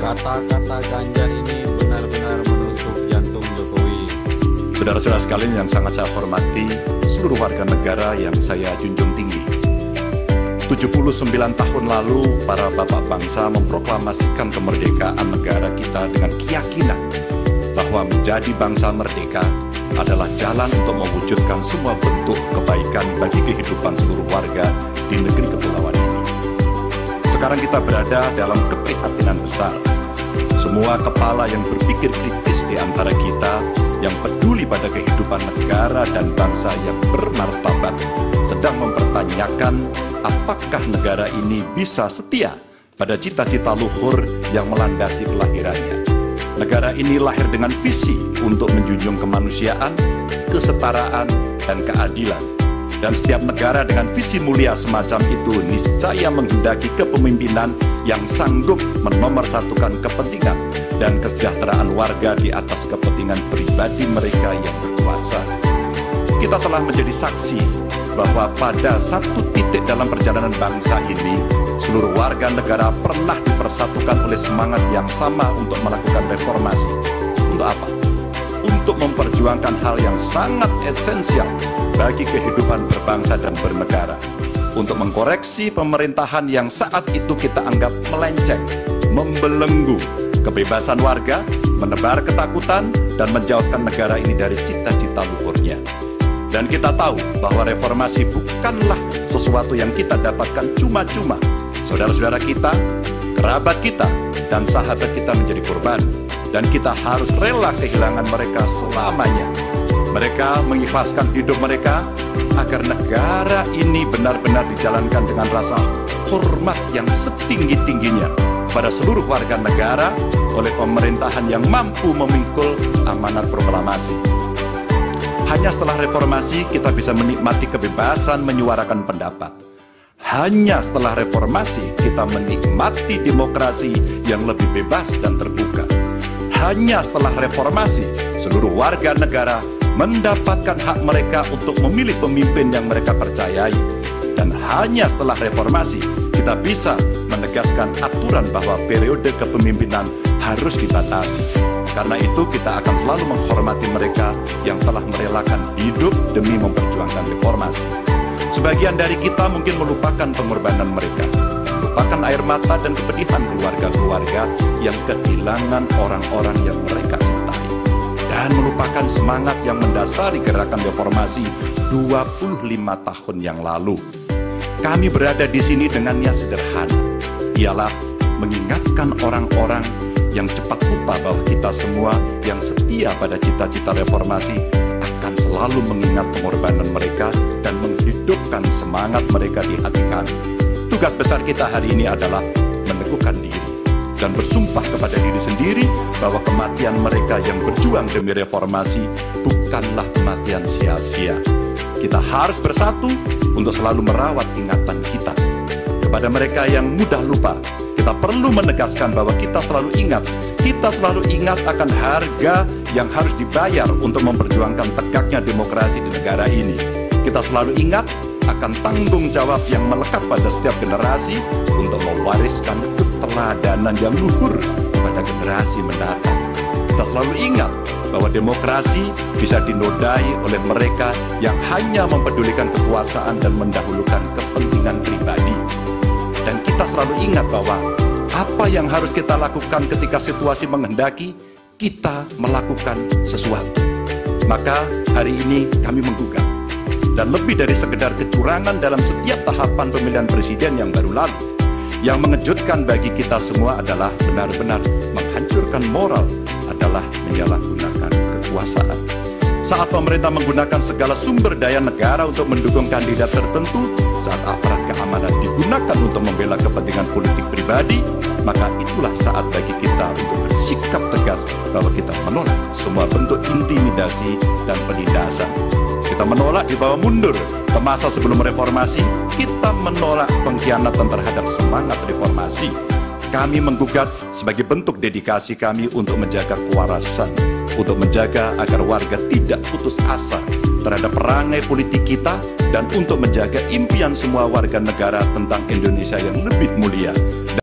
Kata-kata Ganjar ini benar-benar menusuk jantung Jokowi. Saudara-saudara sekalian yang sangat saya hormati, seluruh warga negara yang saya junjung tinggi. 79 tahun lalu, para bapak bangsa memproklamasikan kemerdekaan negara kita dengan keyakinan bahwa menjadi bangsa merdeka adalah jalan untuk mewujudkan semua bentuk kebaikan bagi kehidupan seluruh warga di negeri kepulauan ini. Sekarang kita berada dalam keprihatinan besar. Semua kepala yang berpikir kritis di antara kita, yang peduli pada kehidupan negara dan bangsa yang bermartabat, sedang mempertanyakan apakah negara ini bisa setia pada cita-cita luhur yang melandasi kelahirannya. Negara ini lahir dengan visi untuk menjunjung kemanusiaan, kesetaraan, dan keadilan. Dan setiap negara dengan visi mulia semacam itu niscaya menghendaki kepemimpinan yang sanggup menomorsatukan kepentingan dan kesejahteraan warga di atas kepentingan pribadi mereka yang berkuasa. Kita telah menjadi saksi bahwa pada satu titik dalam perjalanan bangsa ini, seluruh warga negara pernah dipersatukan oleh semangat yang sama untuk melakukan reformasi. Untuk apa? Untuk memperjuangkan hal yang sangat esensial bagi kehidupan berbangsa dan bernegara. Untuk mengkoreksi pemerintahan yang saat itu kita anggap melenceng, membelenggu kebebasan warga, menebar ketakutan, dan menjauhkan negara ini dari cita-cita luhurnya. Dan kita tahu bahwa reformasi bukanlah sesuatu yang kita dapatkan cuma-cuma. Saudara-saudara kita, kerabat kita, dan sahabat kita menjadi korban. Dan kita harus rela kehilangan mereka selamanya. Mereka mengikhlaskan hidup mereka agar negara ini benar-benar dijalankan dengan rasa hormat yang setinggi-tingginya pada seluruh warga negara oleh pemerintahan yang mampu memikul amanat proklamasi. Hanya setelah reformasi kita bisa menikmati kebebasan menyuarakan pendapat. Hanya setelah reformasi kita menikmati demokrasi yang lebih bebas dan terbuka. Hanya setelah reformasi seluruh warga negara mendapatkan hak mereka untuk memilih pemimpin yang mereka percayai. Dan hanya setelah reformasi kita bisa menegaskan aturan bahwa periode kepemimpinan harus dibatasi. Karena itu kita akan selalu menghormati mereka yang telah merelakan hidup demi memperjuangkan reformasi. Sebagian dari kita mungkin melupakan pengorbanan mereka, melupakan air mata dan kepedihan keluarga-keluarga yang kehilangan orang-orang yang mereka cintai, dan melupakan semangat yang mendasari gerakan reformasi 25 tahun yang lalu. Kami berada di sini dengan niat sederhana, ialah mengingatkan orang-orang yang cepat lupa bahwa kita semua yang setia pada cita-cita reformasi akan selalu mengingat pengorbanan mereka dan menghidupkan semangat mereka di hati kami. Tugas besar kita hari ini adalah meneguhkan diri dan bersumpah kepada diri sendiri bahwa kematian mereka yang berjuang demi reformasi bukanlah kematian sia-sia. Kita harus bersatu untuk selalu merawat ingatan kita. Kepada mereka yang mudah lupa, kita perlu menegaskan bahwa kita selalu ingat akan harga yang harus dibayar untuk memperjuangkan tegaknya demokrasi di negara ini. Kita selalu ingat akan tanggung jawab yang melekat pada setiap generasi untuk mewariskan keteladanan yang luhur kepada generasi mendatang. Kita selalu ingat bahwa demokrasi bisa dinodai oleh mereka yang hanya mempedulikan kekuasaan dan mendahulukan kepentingan pribadi. Dan kita selalu ingat bahwa apa yang harus kita lakukan ketika situasi menghendaki kita melakukan sesuatu. Maka hari ini kami menggugat. Dan lebih dari sekedar kecurangan dalam setiap tahapan pemilihan presiden yang baru lalu, yang mengejutkan bagi kita semua adalah benar-benar menghancurkan moral, adalah menyalahgunakan kekuasaan. Saat pemerintah menggunakan segala sumber daya negara untuk mendukung kandidat tertentu, saat aparat keamanan digunakan untuk membela kepentingan politik pribadi, maka itulah saat bagi kita untuk bersikap tegas bahwa kita menolak semua bentuk intimidasi dan penindasan. Kita menolak dibawa mundur ke masa sebelum reformasi. Kita menolak pengkhianatan terhadap semangat reformasi. Kami menggugat sebagai bentuk dedikasi kami untuk menjaga kewarasan, untuk menjaga agar warga tidak putus asa terhadap perangai politik kita, dan untuk menjaga impian semua warga negara tentang Indonesia yang lebih mulia,